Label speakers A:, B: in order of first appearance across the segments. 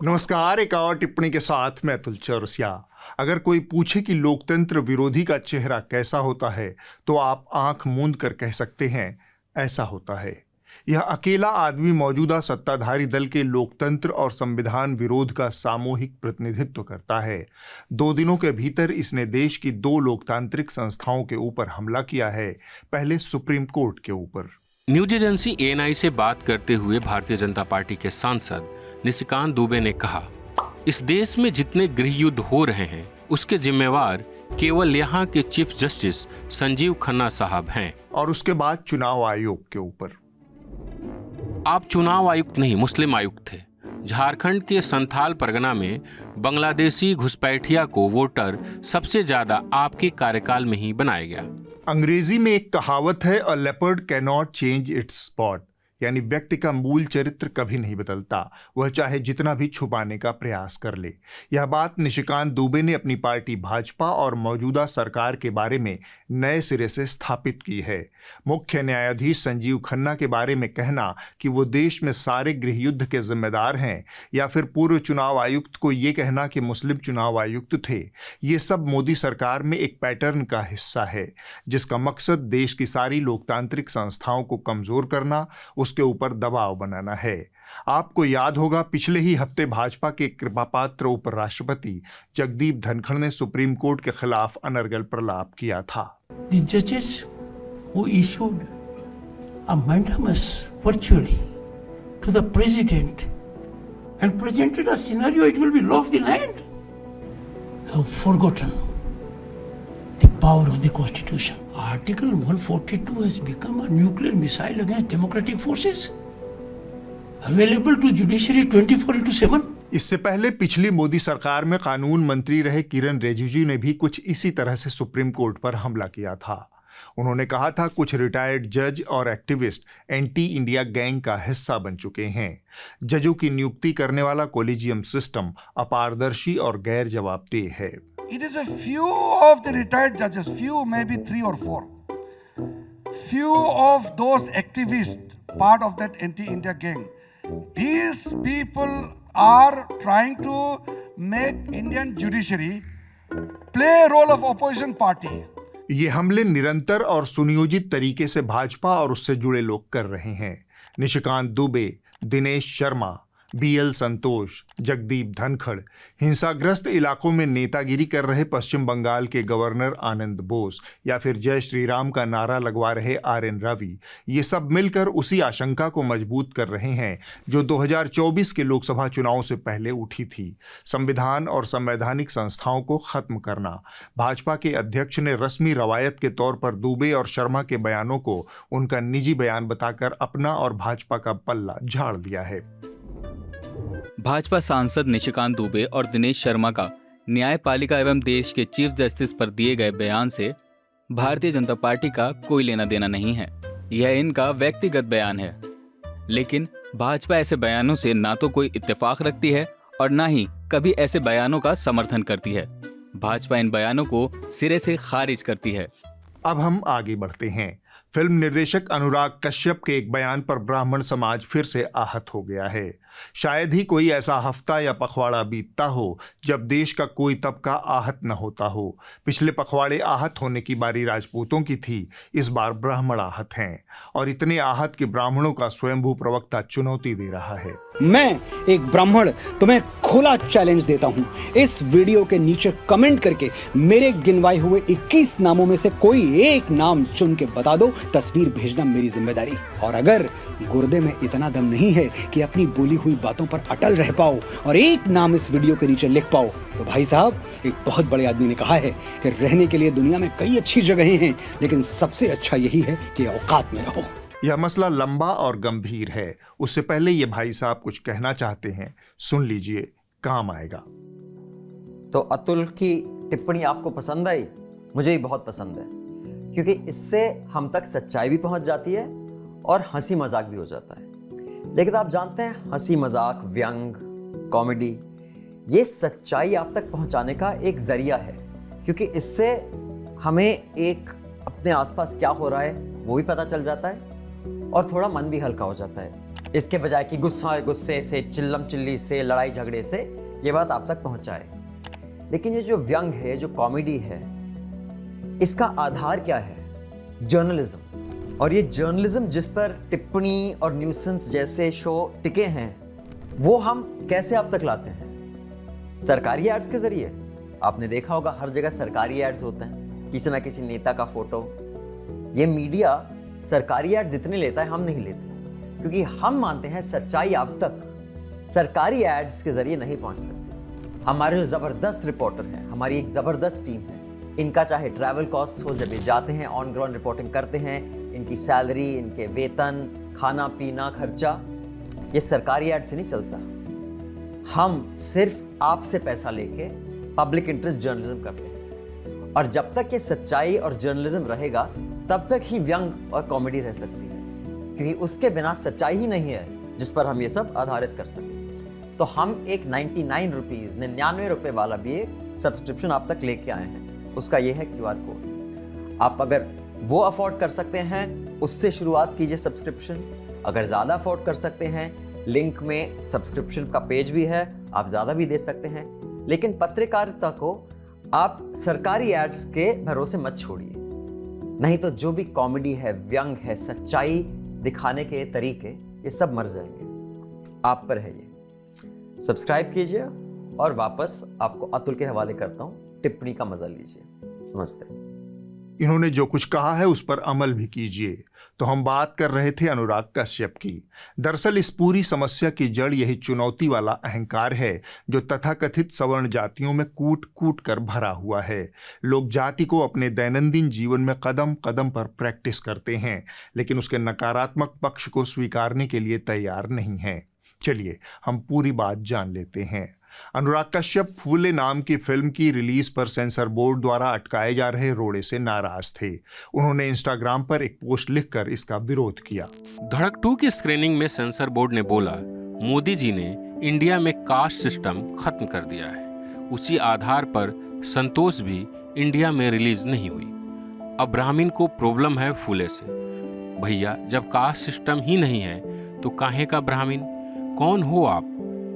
A: नमस्कार। एक और टिप्पणी के साथ मैं अतुल चौरसिया। अगर कोई पूछे कि लोकतंत्र विरोधी का चेहरा कैसा होता है तो आप आंख मूंद कर कह सकते हैं, ऐसा होता है। यह अकेला आदमी मौजूदा सत्ताधारी दल के लोकतंत्र और संविधान विरोध का सामूहिक प्रतिनिधित्व करता है। 2 दिनों के भीतर इसने देश की 2 लोकतांत्रिक संस्थाओं के ऊपर हमला किया है, पहले सुप्रीम कोर्ट के ऊपर।
B: न्यूज एजेंसी ANI से बात करते हुए भारतीय जनता पार्टी के सांसद निशिकांत दुबे ने कहा, इस देश में जितने गृह युद्ध हो रहे हैं उसके जिम्मेवार केवल यहाँ के चीफ जस्टिस संजीव खन्ना साहब हैं।
A: और उसके बाद चुनाव आयोग के ऊपर।
B: आप चुनाव आयुक्त नहीं, मुस्लिम आयुक्त थे। झारखंड के संथाल परगना में बांग्लादेशी घुसपैठिया को वोटर सबसे ज्यादा आपके कार्यकाल में ही बनाया गया।
A: अंग्रेजी में एक कहावत है, अ leopard can not change it's spot, यानी व्यक्ति का मूल चरित्र कभी नहीं बदलता, वह चाहे जितना भी छुपाने का प्रयास कर ले। यह बात निशिकांत दुबे ने अपनी पार्टी भाजपा और मौजूदा सरकार के बारे में नए सिरे से स्थापित की है। मुख्य न्यायाधीश संजीव खन्ना के बारे में कहना कि वो देश में सारे गृह युद्ध के जिम्मेदार हैं, या फिर पूर्व चुनाव आयुक्त को ये कहना कि मुस्लिम चुनाव आयुक्त थे, ये सब मोदी सरकार में एक पैटर्न का हिस्सा है, जिसका मकसद देश की सारी लोकतांत्रिक संस्थाओं को कमजोर करना, उसके ऊपर दबाव बनाना है। आपको याद होगा, पिछले ही हफ्ते भाजपा के कृपापात्र उपराष्ट्रपति जगदीप धनखड़ ने सुप्रीम कोर्ट के खिलाफ अनर्गल प्रलाप किया था।
C: The judges who issued a mandamus virtually to the president and presented a scenario it will be law of the land have forgotten the power of the Constitution. Article 142 has become a nuclear missile against democratic forces, available to judiciary 24/7.
A: इससे पहले पिछली मोदी सरकार में कानून मंत्री रहे किरण रिजिजू ने भी कुछ इसी तरह से सुप्रीम कोर्ट पर हमला किया था। उन्होंने कहा था, कुछ रिटायर्ड जज और एक्टिविस्ट एंटी इंडिया गैंग का हिस्सा बन चुके हैं। जजों की नियुक्ति करने वाला कोलिजियम सिस्टम अपारदर्शी और गैर जवाबदेह है।
D: It is a few of the retired judges, few, maybe 3 or 4. Few of those activists, part of that anti-India gang. These people are trying to make Indian judiciary play a role of opposition party.
A: ये हमले निरंतर और सुनियोजित तरीके से भाजपा और उससे जुड़े लोग कर रहे हैं। निशिकांत दुबे, दिनेश शर्मा, BL संतोष, जगदीप धनखड़, हिंसाग्रस्त इलाकों में नेतागिरी कर रहे पश्चिम बंगाल के गवर्नर आनंद बोस, या फिर जय श्री राम का नारा लगवा रहे RN रवि, ये सब मिलकर उसी आशंका को मजबूत कर रहे हैं जो 2024 के लोकसभा चुनाव से पहले उठी थी, संविधान और संवैधानिक संस्थाओं को खत्म करना। भाजपा के अध्यक्ष ने रस्मी रवायत के तौर पर दुबे और शर्मा के बयानों को उनका निजी बयान बताकर अपना और भाजपा का पल्ला झाड़ दिया है।
E: भाजपा सांसद निशिकांत दुबे और दिनेश शर्मा का न्यायपालिका एवं देश के चीफ जस्टिस पर दिए गए बयान से भारतीय जनता पार्टी का कोई लेना देना नहीं है। यह इनका व्यक्तिगत बयान है, लेकिन भाजपा ऐसे बयानों से ना तो कोई इत्तेफाक रखती है और ना ही कभी ऐसे बयानों का समर्थन करती है। भाजपा इन बयानों को सिरे से खारिज करती है।
A: अब हम आगे बढ़ते हैं। फिल्म निर्देशक अनुराग कश्यप के एक बयान पर ब्राह्मण समाज फिर से आहत हो गया है। शायद ही कोई ऐसा हफ्ता या पखवाड़ा बीतता हो जब देश का कोई तबका आहत न होता हो। पिछले पखवाड़े आहत होने की बारी राजपूतों की थी, इस बार ब्राह्मण आहत हैं, और इतने आहत कि ब्राह्मणों का स्वयंभू प्रवक्ता चुनौती दे रहा है।
F: मैं एक ब्राह्मण तुम्हें खुला चैलेंज देता हूं, इस वीडियो के नीचे कमेंट करके मेरे गिनवाए हुए 21 नामों में से कोई एक नाम चुन के बता दो। तस्वीर भेजना मेरी जिम्मेदारी। और अगर गुर्दे में इतना दम नहीं है कि अपनी बोली हुई बातों पर अटल रह पाओ और एक नाम इस वीडियो के नीचे लिख पाओ, तो भाई साहब, एक बहुत बड़े आदमी ने कहा है कि रहने के लिए दुनिया में कई अच्छी जगहें हैं, लेकिन सबसे अच्छा यही है कि औकात में रहो।
A: यह मसला लंबा और गंभीर है। उससे पहले ये भाई साहब कुछ कहना चाहते हैं, सुन लीजिए, काम आएगा।
G: तो अतुल की टिप्पणी आपको पसंद आई? मुझे ही बहुत पसंद है, क्योंकि इससे हम तक सच्चाई भी पहुंच जाती है और हंसी मजाक भी हो जाता है। लेकिन आप जानते हैं, हंसी मजाक, व्यंग, कॉमेडी, ये सच्चाई आप तक पहुंचाने का एक जरिया है, क्योंकि इससे हमें एक अपने आसपास क्या हो रहा है वो भी पता चल जाता है और थोड़ा मन भी हल्का हो जाता है। इसके बजाय कि गुस्से से, चिल्लम चिल्ली से, लड़ाई झगड़े से ये बात आप तक पहुंचाए। लेकिन ये जो व्यंग है, जो कॉमेडी है, इसका आधार क्या है? जर्नलिज्म। और ये जर्नलिज्म जिस पर टिप्पणी और न्यूसेंस जैसे शो टिके हैं, वो हम कैसे आप तक लाते हैं? सरकारी एड्स के जरिए। आपने देखा होगा हर जगह सरकारी एड्स होते हैं, किसी ना किसी नेता का फोटो। ये मीडिया सरकारी एड्स जितने लेता है हम नहीं लेते, क्योंकि हम मानते हैं सच्चाई आप तक सरकारी एड्स के जरिए नहीं पहुंच सकती। हमारे जो जबरदस्त रिपोर्टर हैं, हमारी एक जबरदस्त टीम है, इनका चाहे ट्रैवल कॉस्ट हो, जब ये जाते हैं ऑन ग्राउंड रिपोर्टिंग करते हैं, इनकी सैलरी, इनके वेतन, खाना पीना खर्चा, ये सरकारी एड से नहीं चलता। हम सिर्फ आपसे पैसा लेके पब्लिक इंटरेस्ट जर्नलिज्म करते हैं, और जब तक ये सच्चाई और जर्नलिज्म रहेगा तब तक ही व्यंग और कॉमेडी रह सकती है, क्योंकि उसके बिना सच्चाई ही नहीं है जिस पर हम ये सब आधारित कर सकें। तो हम एक 99 रुपीज़ 99 रुपये वाला भी एक सब्सक्रिप्शन आप तक लेके आए हैं। उसका ये है QR कोड। आप अगर वो अफोर्ड कर सकते हैं, उससे शुरुआत कीजिए सब्सक्रिप्शन। अगर ज़्यादा अफोर्ड कर सकते हैं, लिंक में सब्सक्रिप्शन का पेज भी है, आप ज़्यादा भी दे सकते हैं। लेकिन पत्रकारिता को आप सरकारी एड्स के भरोसे मत छोड़िए, नहीं तो जो भी कॉमेडी है, व्यंग है, सच्चाई दिखाने के तरीके, ये सब मर जाएंगे। आप पर है ये। सब्सक्राइब कीजिए और वापस आपको अतुल के हवाले करता हूँ। टिप्पणी का मजा लीजिए। नमस्ते।
A: इन्होंने जो कुछ कहा है उस पर अमल भी कीजिए। तो हम बात कर रहे थे अनुराग कश्यप की। दरअसल इस पूरी समस्या की जड़ यही चुनौती वाला अहंकार है जो तथाकथित सवर्ण जातियों में कूट कूट कर भरा हुआ है। लोग जाति को अपने दैनंदिन जीवन में कदम कदम पर प्रैक्टिस करते हैं, लेकिन उसके नकारात्मक पक्ष को स्वीकारने के लिए तैयार नहीं हैं। चलिए हम पूरी बात जान लेते हैं। अनुराग कश्यप फूले नाम की फिल्म की रिलीज पर सेंसर बोर्ड द्वारा अटकाए जा रहे रोड़े से नाराज थे। उन्होंने इंस्टाग्राम पर एक पोस्ट लिखकर इसका विरोध किया।
B: धड़क 2 की स्क्रीनिंग में सेंसर बोर्ड ने बोला, मोदी जी ने इंडिया में कास्ट सिस्टम खत्म कर दिया है। उसी आधार पर संतोष भी इंडिया में रिलीज नहीं हुई। अब ब्राह्मण को प्रॉब्लम है फूले से। भैया, जब कास्ट सिस्टम ही नहीं है तो काहे का ब्राह्मण? कौन हो आप?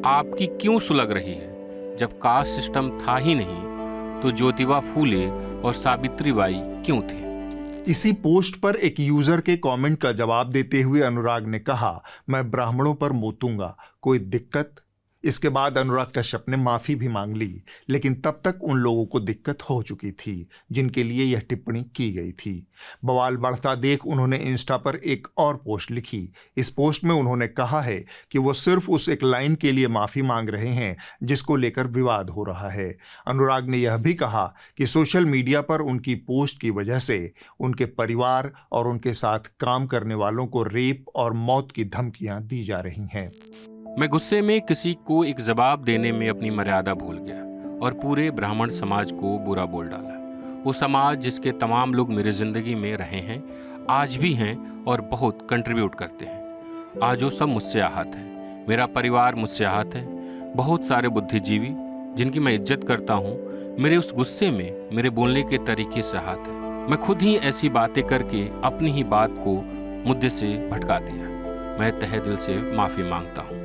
B: आपकी क्यों सुलग रही है? जब कास्ट सिस्टम था ही नहीं तो ज्योतिबा फूले और सावित्रीबाई क्यों थे?
A: इसी पोस्ट पर एक यूजर के कमेंट का जवाब देते हुए अनुराग ने कहा, मैं ब्राह्मणों पर मोतूंगा, कोई दिक्कत? इसके बाद अनुराग कश्यप ने माफी भी मांग ली, लेकिन तब तक उन लोगों को दिक्कत हो चुकी थी जिनके लिए यह टिप्पणी की गई थी। बवाल बढ़ता देख उन्होंने इंस्टा पर एक और पोस्ट लिखी। इस पोस्ट में उन्होंने कहा है कि वो सिर्फ उस एक लाइन के लिए माफी मांग रहे हैं जिसको लेकर विवाद हो रहा है। अनुराग ने यह भी कहा कि सोशल मीडिया पर उनकी पोस्ट की वजह से उनके परिवार और उनके साथ काम करने वालों को रेप और मौत की धमकियां दी जा रही हैं।
B: मैं गुस्से में किसी को एक जवाब देने में अपनी मर्यादा भूल गया और पूरे ब्राह्मण समाज को बुरा बोल डाला। वो समाज जिसके तमाम लोग मेरी जिंदगी में रहे हैं, आज भी हैं और बहुत कंट्रीब्यूट करते हैं। आज वो सब मुझसे आहत है, मेरा परिवार मुझसे आहत है। बहुत सारे बुद्धिजीवी जिनकी मैं इज्जत करता हूँ, मेरे उस गुस्से में, मेरे बोलने के तरीके से आहत है। मैं खुद ही ऐसी बातें करके अपनी ही बात को मुद्दे से भटका दिया। मैं तहे दिल से माफी मांगता हूँ।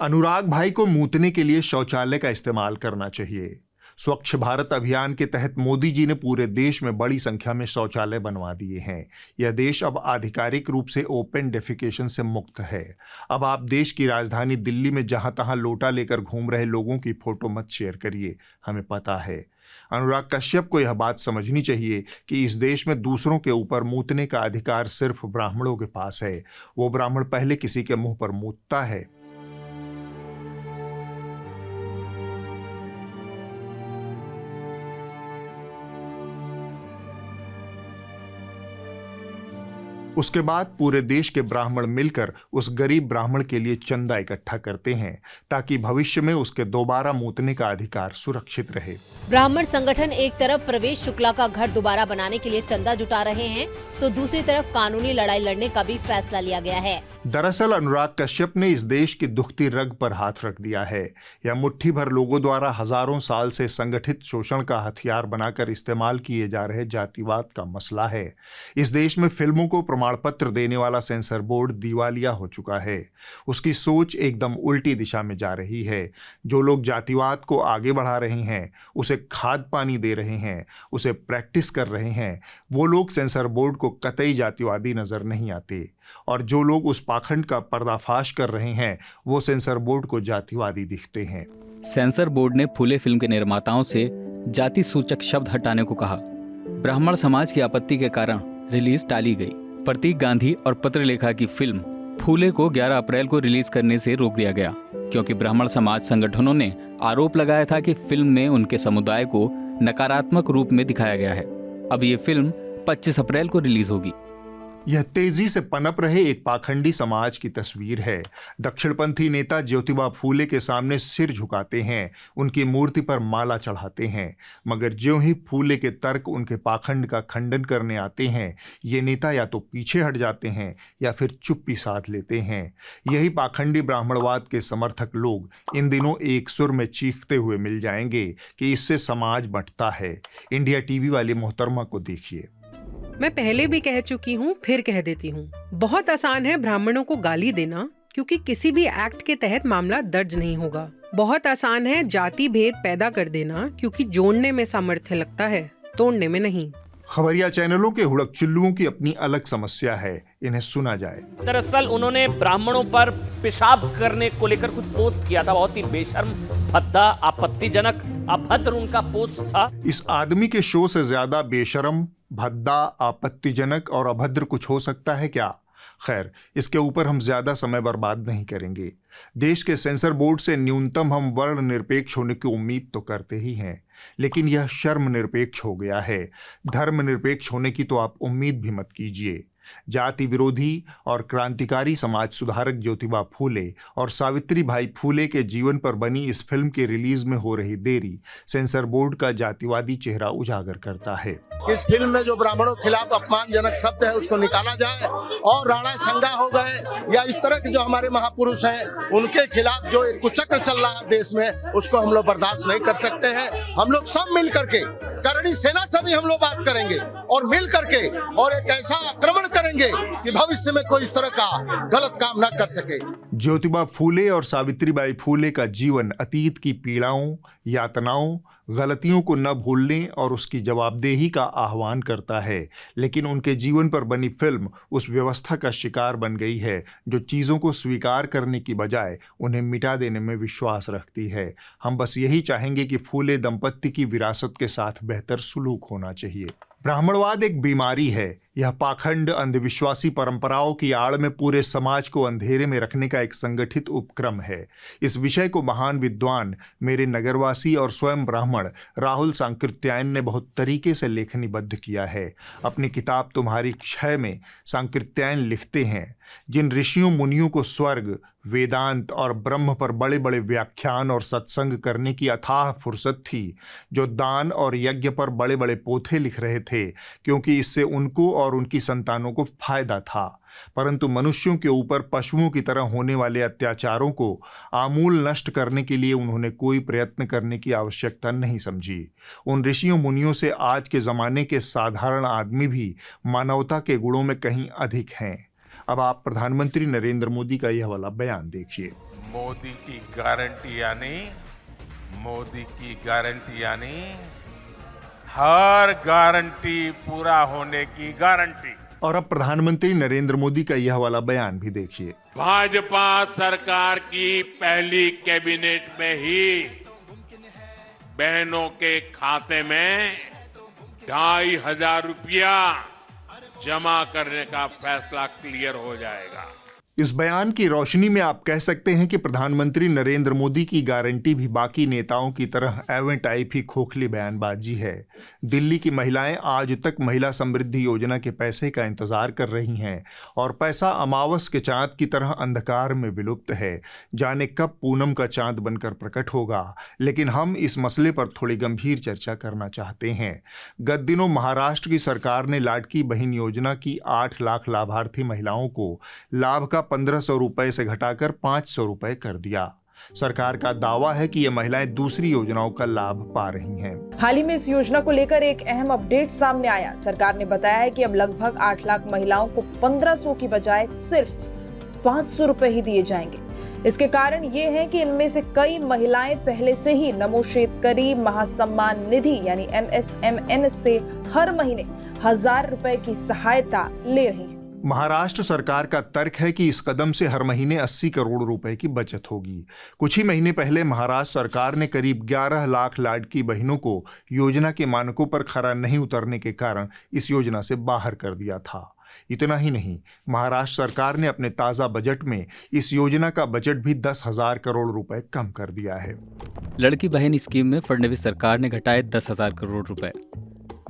A: अनुराग भाई को मूतने के लिए शौचालय का इस्तेमाल करना चाहिए। स्वच्छ भारत अभियान के तहत मोदी जी ने पूरे देश में बड़ी संख्या में शौचालय बनवा दिए हैं। यह देश अब आधिकारिक रूप से ओपन डेफिकेशन से मुक्त है। अब आप देश की राजधानी दिल्ली में जहां तहां लोटा लेकर घूम रहे लोगों की फोटो मत शेयर करिए, हमें पता है। अनुराग कश्यप को यह बात समझनी चाहिए कि इस देश में दूसरों के ऊपर मूतने का अधिकार सिर्फ ब्राह्मणों के पास है। वो ब्राह्मण पहले किसी के मुंह पर मूतता है। उसके बाद पूरे देश के ब्राह्मण मिलकर उस गरीब ब्राह्मण के लिए चंदा इकट्ठा करते हैं ताकि भविष्य में उसके दोबारा मूतने का अधिकार सुरक्षित रहे।
H: ब्राह्मण संगठन एक तरफ प्रवेश शुक्ला का घर दोबारा बनाने के लिए चंदा जुटा रहे हैं, तो दूसरी तरफ कानूनी लड़ाई लड़ने का भी फैसला लिया गया है।
A: दरअसल अनुराग कश्यप ने इस देश की दुखती रग पर हाथ रख दिया है। यह मुट्ठी भर लोगों द्वारा हजारों साल से संगठित शोषण का हथियार बनाकर इस्तेमाल किए जा रहे जातिवाद का मसला है। इस देश में फिल्मों को प्रमाण पत्र देने वाला सेंसर बोर्ड दिवालिया हो चुका है। उसकी सोच एकदम उल्टी दिशा में जा रही है। जो लोग जातिवाद को आगे बढ़ा रहे हैं, उसे खाद पानी दे रहे हैं, उसे प्रैक्टिस कर रहे हैं, वो लोग सेंसर बोर्ड को कतई जातिवादी नजर नहीं आते। और जो लोग उस पाखंड का पर्दाफाश कर रहे हैं, वो सेंसर बोर्ड को जातिवादी दिखते हैं।
E: सेंसर बोर्ड ने फूले फिल्म के निर्माताओं से जाति सूचक शब्द हटाने को कहा। ब्राह्मण समाज की आपत्ति के कारण रिलीज टाली गई। प्रतीक गांधी और पत्रलेखा की फिल्म फूले को 11 अप्रैल को रिलीज करने से रोक दिया गया, क्योंकि ब्राह्मण समाज संगठनों ने आरोप लगाया था कि फिल्म में उनके समुदाय को नकारात्मक रूप में दिखाया गया है। अब ये फिल्म 25 अप्रैल को रिलीज होगी।
A: यह तेजी से पनप रहे एक पाखंडी समाज की तस्वीर है। दक्षिणपंथी नेता ज्योतिबा फूले के सामने सिर झुकाते हैं, उनकी मूर्ति पर माला चढ़ाते हैं, मगर ज्यों ही फूले के तर्क उनके पाखंड का खंडन करने आते हैं, ये नेता या तो पीछे हट जाते हैं या फिर चुप्पी साध लेते हैं। यही पाखंडी ब्राह्मणवाद के समर्थक लोग इन दिनों एक सुर में चीखते हुए मिल जाएंगे कि इससे समाज बंटता है। इंडिया टीवी वाली मोहतरमा को देखिए।
I: मैं पहले भी कह चुकी हूँ, फिर कह देती हूँ, बहुत आसान है ब्राह्मणों को गाली देना, क्योंकि किसी भी एक्ट के तहत मामला दर्ज नहीं होगा। बहुत आसान है जाति भेद पैदा कर देना, क्योंकि जोड़ने में सामर्थ्य लगता है, तोड़ने में नहीं।
A: खबरिया चैनलों के हुड़क चिल्लुओं की अपनी अलग समस्या है, इन्हें सुना जाए।
J: दरअसल उन्होंने ब्राह्मणों पर पेशाब करने को लेकर कुछ पोस्ट किया था, बहुत ही बेशर्म, भद्दा, आपत्तिजनक, अभद्र उनका पोस्ट था।
A: इस आदमी के शो से ज्यादा बेशर्म, भद्दा, आपत्तिजनक और अभद्र कुछ हो सकता है क्या? खैर, इसके ऊपर हम ज्यादा समय बर्बाद नहीं करेंगे। देश के सेंसर बोर्ड से न्यूनतम हम वर्ण निरपेक्ष होने की उम्मीद तो करते ही हैं, लेकिन यह शर्म निरपेक्ष हो गया है। धर्म निरपेक्ष होने की तो आप उम्मीद भी मत कीजिए। जाति विरोधी और क्रांतिकारी समाज सुधारक ज्योतिबा फूले और सावित्री भाई फूले के जीवन पर बनी इस फिल्म के रिलीज में हो रही देरी सेंसर बोर्ड का जातिवादी चेहरा उजागर करता है।
K: इस फिल्म में जो ब्राह्मणों के खिलाफ अपमानजनक शब्द है उसको निकाला जाए, और राणा संगा हो गए या इस तरह के जो हमारे महापुरुष हैं उनके खिलाफ जो एक कुचक्र चल रहा है देश में, उसको हम लोग बर्दाश्त नहीं कर सकते हैं। हम लोग सब मिल करके, करणी सेना से भी हम लोग बात करेंगे और मिल करके और एक ऐसा आक्रमण करेंगे कि भविष्य में कोई इस तरह का गलत काम ना कर सके।
A: ज्योतिबा फूले और सावित्रीबाई फूले का जीवन अतीत की पीड़ाओं, यातनाओं, गलतियों को न भूलने और उसकी जवाबदेही का आह्वान करता है, लेकिन उनके जीवन पर बनी फिल्म उस व्यवस्था का शिकार बन गई है जो चीज़ों को स्वीकार करने की बजाय उन्हें मिटा देने में विश्वास रखती है। हम बस यही चाहेंगे कि फूले दंपत्ति की विरासत के साथ बेहतर सुलूक होना चाहिए। ब्राह्मणवाद एक बीमारी है। यह पाखंड, अंधविश्वासी परंपराओं की आड़ में पूरे समाज को अंधेरे में रखने का एक संगठित उपक्रम है। इस विषय को महान विद्वान, मेरे नगरवासी और स्वयं ब्राह्मण राहुल सांकृत्यायन ने बहुत तरीके से लेखनीबद्ध किया है। अपनी किताब तुम्हारी क्षय में सांकृत्यायन लिखते हैं, जिन ऋषियों मुनियों को स्वर्ग, वेदांत और ब्रह्म पर बड़े बड़े व्याख्यान और सत्संग करने की अथाह फुर्सत थी, जो दान और यज्ञ पर बड़े बड़े पोथे लिख रहे थे क्योंकि इससे उनको और उनकी संतानों को फायदा था, परंतु मनुष्यों के ऊपर पशुओं की तरह होने वाले अत्याचारों को आमूल नष्ट करने के लिए उन्होंने कोई प्रयत्न करने की आवश्यकता नहीं समझी। उन ऋषियों मुनियों से आज के जमाने के साधारण आदमी भी मानवता के गुणों में कहीं अधिक हैं। अब आप प्रधानमंत्री नरेंद्र मोदी का यह वाला बयान देखिए।
L: मोदी की गारंटी यानी हर गारंटी पूरा होने की गारंटी।
A: और अब प्रधानमंत्री नरेंद्र मोदी का यह वाला बयान भी देखिए।
L: भाजपा सरकार की पहली कैबिनेट में ही बहनों के खाते में 2,500 रुपया जमा करने का फैसला क्लियर हो जाएगा।
A: इस बयान की रोशनी में आप कह सकते हैं कि प्रधानमंत्री नरेंद्र मोदी की गारंटी भी बाकी नेताओं की तरह एवें टाइप ही खोखली बयानबाजी है। दिल्ली की महिलाएं आज तक महिला समृद्धि योजना के पैसे का इंतजार कर रही हैं और पैसा अमावस के चांद की तरह अंधकार में विलुप्त है। जाने कब पूनम का चांद बनकर प्रकट होगा, लेकिन हम इस मसले पर थोड़ी गंभीर चर्चा करना चाहते हैं। गत दिनों महाराष्ट्र की सरकार ने लाडकी बहन योजना की 8 लाख लाभार्थी महिलाओं को लाभ का 1,500 रुपए से घटाकर 500 रुपए कर दिया। सरकार का दावा है कि ये महिलाएं दूसरी योजनाओं का लाभ पा रही हैं।
M: हाल ही में इस योजना को लेकर एक अहम अपडेट सामने आया। सरकार ने बताया है कि अब लगभग 8 लाख महिलाओं को 1500 की बजाय सिर्फ 500 रुपए ही दिए जाएंगे। इसके कारण ये है कि इनमें से कई महिलाएं पहले से ही नमो शेतकरी महासम्मान निधि यानी MSMN से हर महीने 1000 रुपए की सहायता ले रही हैं।
A: महाराष्ट्र सरकार का तर्क है कि इस कदम से हर महीने 80 करोड़ रुपए की बचत होगी। कुछ ही महीने पहले महाराष्ट्र सरकार ने करीब 11 लाख लाडकी बहनों को योजना के मानकों पर खरा नहीं उतरने के कारण इस योजना से बाहर कर दिया था। इतना ही नहीं, महाराष्ट्र सरकार ने अपने ताजा बजट में इस योजना का बजट भी 10,000 करोड़ रुपए कम कर दिया है।
E: लड़की बहन स्कीम में फडणवीस सरकार ने घटाए 10,000 करोड़ रुपए।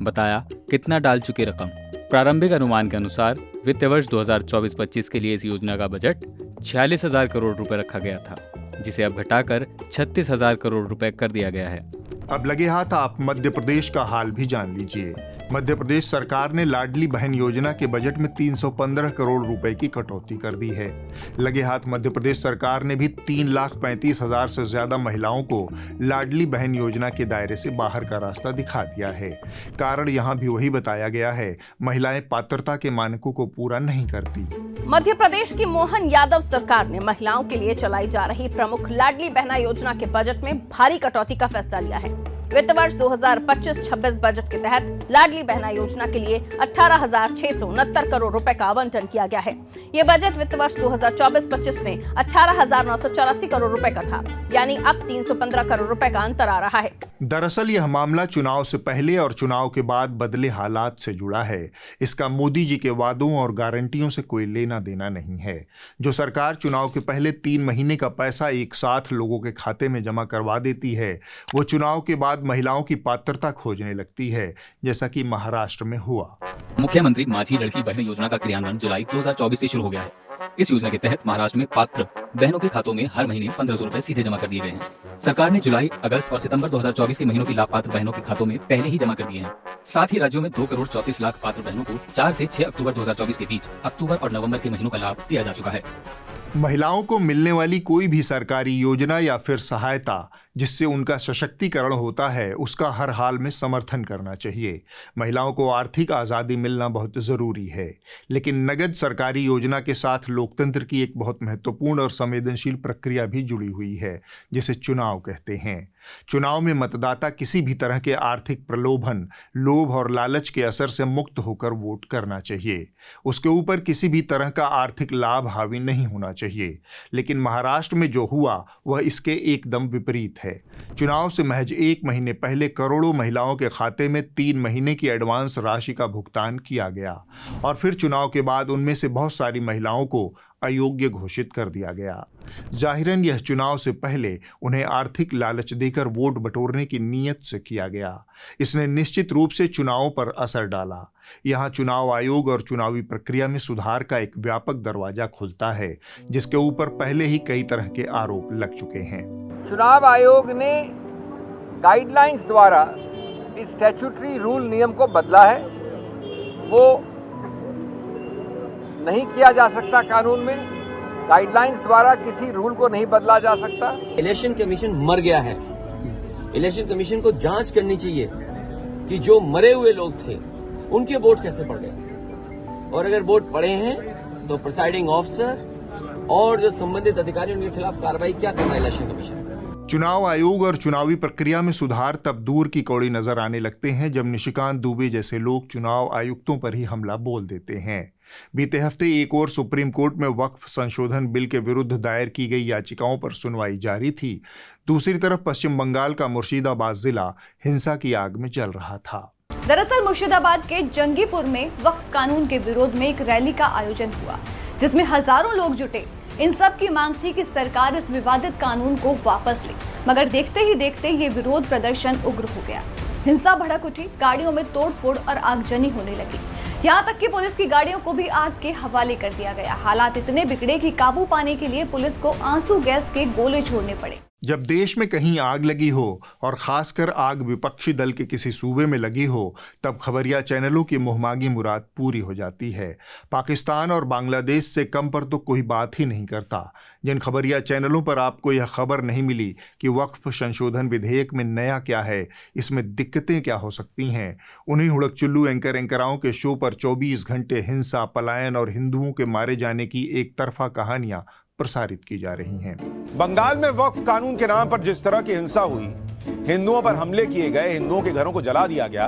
E: बताया कितना डाल चुकी रकम। प्रारंभिक अनुमान के अनुसार वित्त वर्ष 2024-25 के लिए इस योजना का बजट 46,000 करोड़ रुपए रखा गया था, जिसे अब घटाकर 36,000 करोड़ रुपए कर दिया गया है।
A: अब लगे हाथ आप मध्य प्रदेश का हाल भी जान लीजिए। मध्य प्रदेश सरकार ने लाडली बहन योजना के बजट में 315 करोड़ रुपए की कटौती कर दी है। लगे हाथ मध्य प्रदेश सरकार ने भी 3,35,000 से ज्यादा महिलाओं को लाडली बहन योजना के दायरे से बाहर का रास्ता दिखा दिया है। कारण यहां भी वही बताया गया है, महिलाएं पात्रता के मानकों को पूरा नहीं करती।
N: मध्य प्रदेश की मोहन यादव सरकार ने महिलाओं के लिए चलाई जा रही प्रमुख लाडली बहना योजना के बजट में भारी कटौती का फैसला लिया है। वित्त वर्ष 2025-26 बजट के तहत लाडली बहना योजना के लिए 18,669 करोड़ रुपए का आवंटन किया गया है। ये बजट वित्त वर्ष 2024-25 में 18,984 करोड़ रुपए का था, यानी अब 315 करोड़ रुपए का अंतर आ रहा है।
A: दरअसल यह मामला चुनाव से पहले और चुनाव के बाद बदले हालात से जुड़ा है। इसका मोदी जी के वादों और गारंटियों से कोई लेना देना नहीं है। जो सरकार चुनाव के पहले 3 महीने का पैसा एक साथ लोगों के खाते में जमा करवा देती है, वो चुनाव के बाद महिलाओं की पात्रता खोजने लगती है, जैसा कि महाराष्ट्र में हुआ।
E: मुख्यमंत्री माझी लड़की बहन योजना का क्रियान्वयन जुलाई 2024 से शुरू हो गया है। इस योजना के तहत महाराष्ट्र में पात्र बहनों के खातों में हर महीने 1500 रुपए सीधे जमा कर दिए गए हैं। सरकार ने जुलाई, अगस्त और सितंबर 2024 के महीनों की लाभ पात्र बहनों के खातों में पहले ही जमा कर दिए हैं। साथ ही राज्यों में 2 करोड़ 34 लाख पात्र बहनों को 4 से 6 अक्टूबर 2024 के बीच अक्टूबर और नवंबर के महीनों का लाभ दिया जा चुका है।
A: महिलाओं को मिलने वाली कोई भी सरकारी योजना या फिर सहायता जिससे उनका सशक्तिकरण होता है, उसका हर हाल में समर्थन करना चाहिए। महिलाओं को आर्थिक आज़ादी मिलना बहुत ज़रूरी है, लेकिन नगद सरकारी योजना के साथ लोकतंत्र की एक बहुत महत्वपूर्ण और संवेदनशील प्रक्रिया भी जुड़ी हुई है, जिसे चुनाव कहते हैं। चुनाव में मतदाता किसी भी तरह के आर्थिक प्रलोभन, लोभ और लालच के असर से मुक्त होकर वोट करना चाहिए। उसके ऊपर किसी भी तरह का आर्थिक लाभ हावी नहीं होना चाहिए। लेकिन महाराष्ट्र में जो हुआ वह इसके एकदम विपरीत है। चुनाव से महज 1 महीने पहले करोड़ों महिलाओं के खाते में 3 महीने की एडवांस राशि का भुगतान किया गया और फिर चुनाव के बाद उनमें से बहुत सारी महिलाओं को अयोग्य घोषित कर दिया गया। जाहिरन यह चुनाव से पहले उन्हें आर्थिक लालच देकर वोट बटोरने की नीयत से किया गया। इसने निश्चित रूप से चुनावों पर असर डाला। यहाँ चुनाव आयोग और चुनावी प्रक्रिया में सुधार का एक व्यापक दरवाजा खुलता है, जिसके ऊपर पहले ही कई तरह के आरोप लग चुके हैं।
O: चुनाव आयोग ने गाइडलाइंस द्वारा इस स्टैट्यूटरी रूल नियम को बदला है। वो नहीं किया जा सकता कानून में। गाइडलाइंस द्वारा किसी रूल को नहीं बदला जा सकता।
P: इलेक्शन कमीशन मर गया है। इलेक्शन कमीशन को जांच करनी चाहिए कि जो मरे हुए लोग थे उनके वोट कैसे पड़ गए, और अगर वोट पड़े हैं तो प्रिसाइडिंग ऑफिसर और जो संबंधित अधिकारी उनके खिलाफ कार्रवाई क्या करना है इलेक्शन कमीशन।
A: चुनाव आयोग और चुनावी प्रक्रिया में सुधार तब दूर की कौड़ी नजर आने लगते हैं जब निशिकांत दुबे जैसे लोग चुनाव आयुक्तों पर ही हमला बोल देते हैं। बीते हफ्ते एक और सुप्रीम कोर्ट में वक्फ संशोधन बिल के विरुद्ध दायर की गई याचिकाओं पर सुनवाई जारी थी। दूसरी तरफ पश्चिम बंगाल का मुर्शिदाबाद जिला हिंसा की आग में जल रहा था।
N: दरअसल मुर्शिदाबाद के जंगीपुर में वक्फ कानून के विरोध में एक रैली का आयोजन हुआ, जिसमें हजारों लोग जुटे। इन सब की मांग थी कि सरकार इस विवादित कानून को वापस ले, मगर देखते ही देखते ये विरोध प्रदर्शन उग्र हो गया। हिंसा भड़क उठी, गाड़ियों में तोड़फोड़ और आगजनी होने लगी। यहाँ तक कि पुलिस की गाड़ियों को भी आग के हवाले कर दिया गया। हालात इतने बिगड़े कि काबू पाने के लिए पुलिस को आंसू गैस के गोले छोड़ने पड़े।
A: जब देश में कहीं आग लगी हो और खासकर आग विपक्षी दल के किसी सूबे में लगी हो, तब खबरिया चैनलों की मुहमांगी मुराद पूरी हो जाती है। पाकिस्तान और बांग्लादेश से कम पर तो कोई बात ही नहीं करता। जिन खबरिया चैनलों पर आपको यह खबर नहीं मिली कि वक्फ संशोधन विधेयक में नया क्या है, इसमें दिक्कतें क्या हो सकती हैं, उन्हीं हुड़कचुल्लू एंकराओं के शो पर 24 घंटे हिंसा, पलायन और हिंदुओं के मारे जाने की एक तरफा कहानियां प्रसारित की जा रही हैं।
Q: बंगाल में वक्फ कानून के नाम पर जिस तरह की हिंसा हुई, हिंदुओं पर हमले किए गए, हिंदुओं के घरों को जला दिया गया,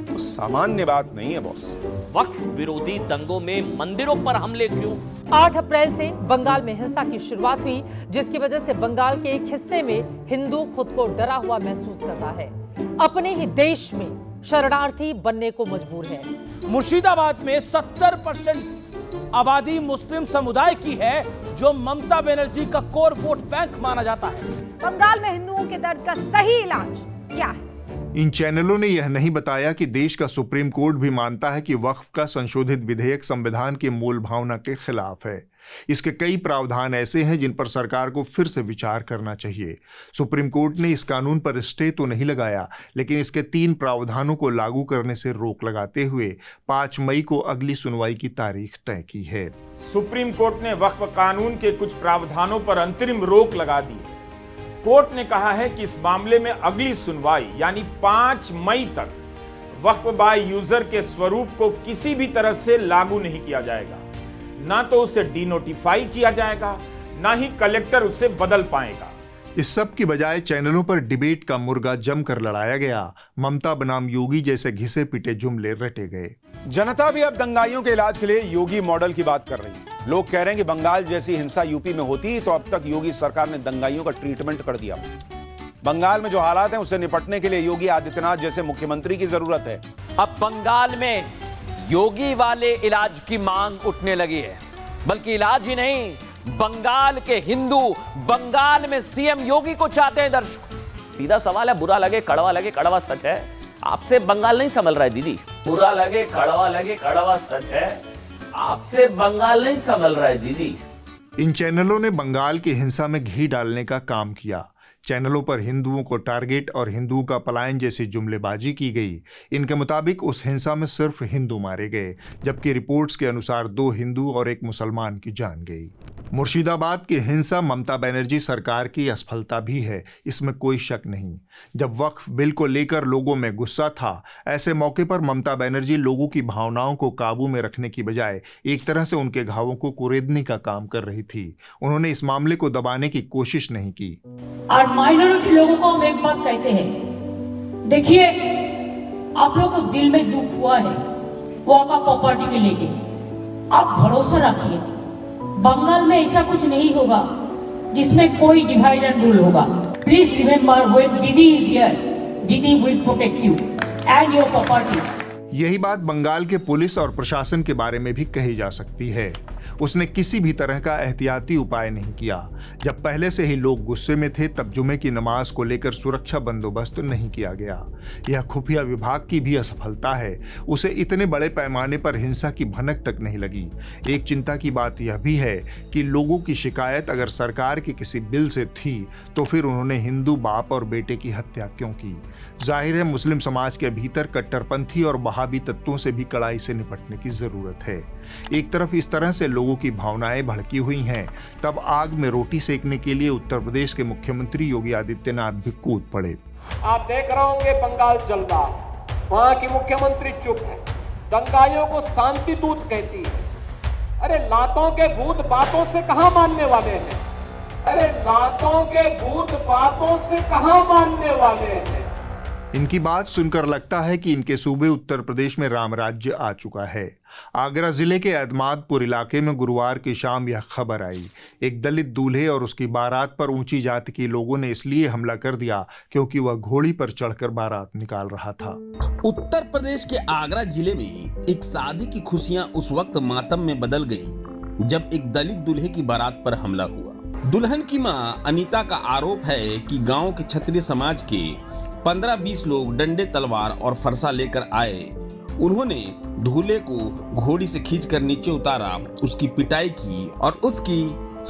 Q: वो सामान्य बात नहीं है बॉस।
J: वक्फ विरोधी दंगों में मंदिरों पर हमले क्यों?
R: 8 अप्रैल से बंगाल में हिंसा की शुरुआत हुई, जिसकी वजह से बंगाल के एक हिस्से में हिंदू खुद को डरा हुआ महसूस कर रहा है। अपने ही देश में शरणार्थी बनने को मजबूर है।
S: मुर्शिदाबाद में 70% आबादी मुस्लिम समुदाय की है, जो ममता बनर्जी का कोर वोट बैंक माना जाता है।
R: बंगाल में हिंदुओं के दर्द का सही इलाज क्या है?
A: इन चैनलों ने यह नहीं बताया कि देश का सुप्रीम कोर्ट भी मानता है कि वक्फ का संशोधित विधेयक संविधान की मूल भावना के खिलाफ है। इसके कई प्रावधान ऐसे हैं जिन पर सरकार को फिर से विचार करना चाहिए। सुप्रीम कोर्ट ने इस कानून पर स्टे तो नहीं लगाया, लेकिन इसके 3 प्रावधानों को लागू करने से रोक लगाते हुए 5 मई को अगली सुनवाई की तारीख तय की है।
Q: सुप्रीम कोर्ट ने वक्फ कानून के कुछ प्रावधानों पर अंतरिम रोक लगा दी है। कोर्ट ने कहा है कि इस मामले में अगली सुनवाई यानी 5 मई तक वक्फ बाय यूजर के स्वरूप को किसी भी तरह से लागू नहीं किया जाएगा। ना तो उसे डिनोटिफाई किया जाएगा, ना ही कलेक्टर उसे बदल पाएगा।
A: इस सब की बजाय चैनलों पर डिबेट का मुर्गा जमकर लड़ाया गया। ममता बनाम योगी जैसे घिसे पिटे जुमले रटे गए।
Q: जनता भी अब दंगाइयों के इलाज के लिए योगी मॉडल की बात कर रही है। लोग कह रहे हैं कि बंगाल जैसी हिंसा यूपी में होती तो अब तक योगी सरकार ने दंगाइयों का ट्रीटमेंट कर दिया। बंगाल में जो हालात हैं उससे निपटने के लिए योगी आदित्यनाथ जैसे मुख्यमंत्री की जरूरत है।
J: अब बंगाल में योगी वाले इलाज की मांग उठने लगी है, बल्कि इलाज ही नहीं, बंगाल के हिंदू बंगाल में सीएम योगी को चाहते हैं। दर्शकों, सीधा सवाल है, बुरा लगे कड़वा सच है, आपसे बंगाल नहीं संभल रहा है दीदी। बुरा लगे कड़वा सच है, आपसे बंगाल नहीं संभल रहा है दीदी।
A: इन चैनलों ने बंगाल की हिंसा में घी डालने का काम किया। चैनलों पर हिंदुओं को टारगेट और हिंदुओं का पलायन जैसी जुमलेबाजी की गई। इनके मुताबिक उस हिंसा में सिर्फ हिंदू मारे गए, जबकि रिपोर्ट्स के अनुसार 2 हिंदू और 1 मुसलमान की जान गई। मुर्शिदाबाद की हिंसा ममता बनर्जी सरकार की असफलता भी है, इसमें कोई शक नहीं। जब वक्फ बिल को लेकर लोगों में गुस्सा था, ऐसे मौके पर ममता बनर्जी लोगों की भावनाओं को काबू में रखने की बजाय एक तरह से उनके घावों को कुरेदने का काम कर रही थी। उन्होंने इस मामले को दबाने की कोशिश नहीं की।
R: और माइनॉरिटी लोगों को हम एक बात कहते हैं, देखिए आप लोगों को दिल में दुख हुआ है वो आपका प्रॉपर्टी के लेके, आप भरोसा रखिए बंगाल में ऐसा कुछ नहीं होगा जिसमें कोई डिवाइड एंड रूल होगा। प्लीज रिमेंबर व्हेन दीदी इज हियर, दीदी will protect you and your property.
A: यही बात बंगाल के पुलिस और प्रशासन के बारे में भी कही जा सकती है। उसने किसी भी तरह का एहतियाती उपाय नहीं किया। जब पहले से ही लोग गुस्से में थे, तब जुमे की नमाज को लेकर सुरक्षा बंदोबस्त नहीं किया गया। यह खुफिया विभाग की भी असफलता है। उसे इतने बड़े पैमाने पर हिंसा की भनक तक नहीं लगी। एक चिंता की बात यह भी है कि लोगों की शिकायत अगर सरकार के किसी बिल से थी, तो फिर उन्होंने हिंदू बाप और बेटे की हत्या क्यों की? जाहिर है मुस्लिम समाज के भीतर कट्टरपंथी और वहाबी तत्वों से भी कड़ाई से निपटने की जरूरत है। एक तरफ इस तरह से लोगों की भावनाएं भड़की हुई हैं, तब आग में रोटी सेकने के लिए उत्तर प्रदेश के मुख्यमंत्री योगी आदित्यनाथ भी कूद पड़े।
T: आप देख रहे होंगे बंगाल जल रहा, वहां की मुख्यमंत्री चुप है, दंगाइयों को शांति दूत कहती है। अरे लातों के भूत बातों से कहां मानने वाले हैं? अरे लातों के भूत बातों से कहां मानने वाले हैं?
A: इनकी बात सुनकर लगता है कि इनके सूबे उत्तर प्रदेश में राम राज्य आ चुका है। आगरा जिले के एतमादपुर इलाके में गुरुवार की शाम यह खबर आई। एक दलित दूल्हे और उसकी बारात पर ऊंची जाति के लोगों ने इसलिए हमला कर दिया क्योंकि वह घोड़ी पर चढ़कर बारात निकाल रहा था।
U: उत्तर प्रदेश के आगरा जिले में एक शादी की खुशियां उस वक्त मातम में बदल गई जब एक दलित दूल्हे की बारात पर हमला हुआ। दुल्हन की मां अनीता का आरोप है कि गांव के क्षत्रिय समाज के 15-20 लोग डंडे, तलवार और फरसा लेकर आए। उन्होंने दूल्हे को घोड़ी से खींचकर नीचे उतारा, उसकी पिटाई की और उसकी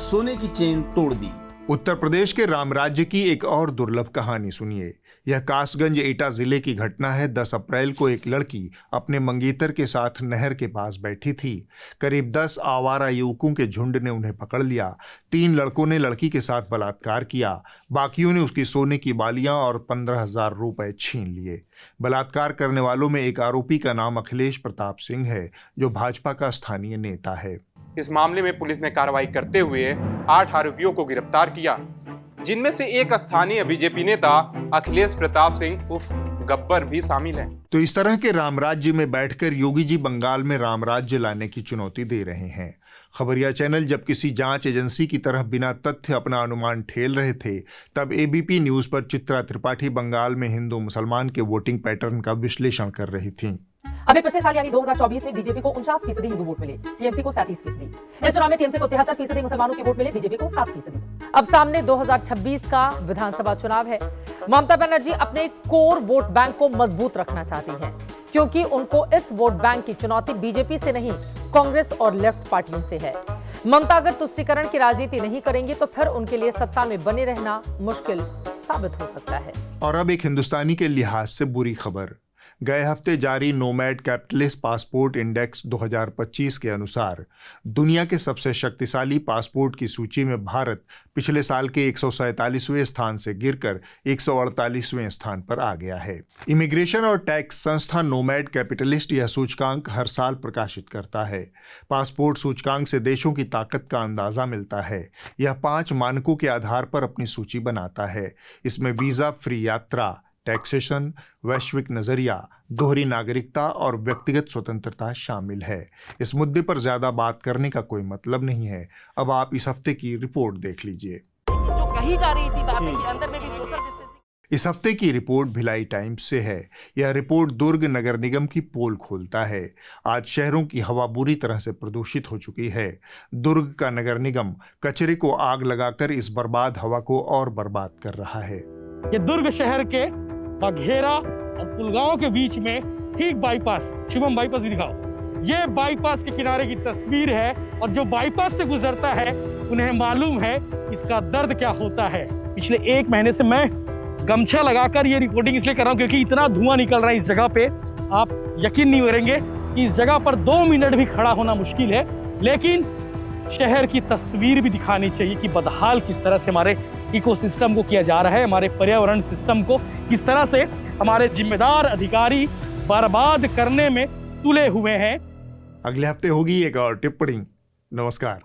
U: सोने की चेन तोड़ दी।
A: उत्तर प्रदेश के रामराज्य की एक और दुर्लभ कहानी सुनिए। यह कासगंज एटा जिले की घटना है। 10 अप्रैल को एक लड़की अपने मंगेतर के साथ नहर के पास बैठी थी। करीब 10 आवारा युवकों के झुंड ने उन्हें पकड़ लिया। 3 लड़कों ने लड़की के साथ बलात्कार किया। बाकियों ने उसकी सोने की बालियां और 15,000 रुपए छीन लिए। बलात्कार करने वालों में एक आरोपी का नाम अखिलेश प्रताप सिंह है, जो भाजपा का स्थानीय नेता है।
C: इस मामले में पुलिस ने कार्रवाई करते हुए 8 आरोपियों को गिरफ्तार किया, जिनमें से एक स्थानीय बीजेपी नेता अखिलेश प्रताप सिंह उर्फ गब्बर भी शामिल है।
A: तो इस तरह के रामराज्य में बैठकर योगी जी बंगाल में रामराज्य लाने की चुनौती दे रहे हैं। खबरिया चैनल जब किसी जांच एजेंसी की तरह बिना तथ्य अपना अनुमान ठेल रहे थे, तब एबीपी न्यूज पर चित्रा त्रिपाठी बंगाल में हिंदू मुसलमान के वोटिंग पैटर्न का विश्लेषण कर रही थीं।
V: अभी पिछले साल यानी 2024 में बीजेपी को 49% हिंदू वोट मिले, टीएमसी को 37%। इस चुनाव में टीएमसी को 73% मुसलमानों के वोट मिले, बीजेपी को 7%।
W: अब सामने 2026 का विधानसभा चुनाव है। ममता बनर्जी अपने कोर वोट बैंक को मजबूत रखना चाहती हैं, क्योंकि उनको इस वोट बैंक की चुनौती बीजेपी से नहीं, कांग्रेस और लेफ्ट पार्टियों से है। ममता अगर तुष्टीकरण की राजनीति नहीं करेंगी तो फिर उनके लिए सत्ता में बने रहना मुश्किल साबित हो सकता है।
A: और अब एक हिंदुस्तानी के लिहाज से बुरी खबर। गए हफ्ते जारी नोमैड कैपिटलिस्ट पासपोर्ट इंडेक्स 2025 के अनुसार दुनिया के सबसे शक्तिशाली पासपोर्ट की सूची में भारत पिछले साल के 147वें स्थान से गिरकर 148वें स्थान पर आ गया है। इमिग्रेशन और टैक्स संस्था नोमैड कैपिटलिस्ट यह सूचकांक हर साल प्रकाशित करता है। पासपोर्ट सूचकांक से देशों की ताकत का अंदाजा मिलता है। यह 5 मानकों के आधार पर अपनी सूची बनाता है। इसमें वीजा फ्री यात्रा, टैक्सेशन, वैश्विक नजरिया, दोहरी नागरिकता और व्यक्तिगत स्वतंत्रता शामिल है। इस मुद्दे पर ज्यादा बात करने का कोई मतलब नहीं है। अब आप इस हफ्ते की रिपोर्ट देख लीजिए।
V: जो कही जा रही थी बातें कि अंदर में भी सोशल डिस्टेंसिंग।
A: इस हफ्ते की रिपोर्ट भिलाई टाइम्स से है। यह रिपोर्ट दुर्ग नगर निगम की पोल खोलता है। आज शहरों की हवा बुरी तरह से प्रदूषित हो चुकी है। दुर्ग का नगर निगम कचरे को आग लगाकर इस बर्बाद हवा को और बर्बाद कर रहा है।
X: ये दुर्ग शहर के बघेरा और पुलगांव के बीच में ठीक बाईपास, शुभम बाईपास भी दिखाओ। ये बाईपास के किनारे की तस्वीर है, और जो बाईपास से गुजरता है उन्हें मालूम है इसका दर्द क्या होता है। पिछले 1 महीने से मैं गमछा लगाकर ये रिपोर्टिंग इसलिए कर रहा हूँ क्योंकि इतना धुआं निकल रहा है इस जगह पे, आप यकीन नहीं करेंगे कि इस जगह पर 2 मिनट भी खड़ा होना मुश्किल है। लेकिन शहर की तस्वीर भी दिखानी चाहिए कि बदहाल किस तरह से हमारे इकोसिस्टम को किया जा रहा है, हमारे पर्यावरण सिस्टम को किस तरह से हमारे जिम्मेदार अधिकारी बर्बाद करने में तुले हुए हैं।
A: अगले हफ्ते होगी एक और टिप्पणी। नमस्कार।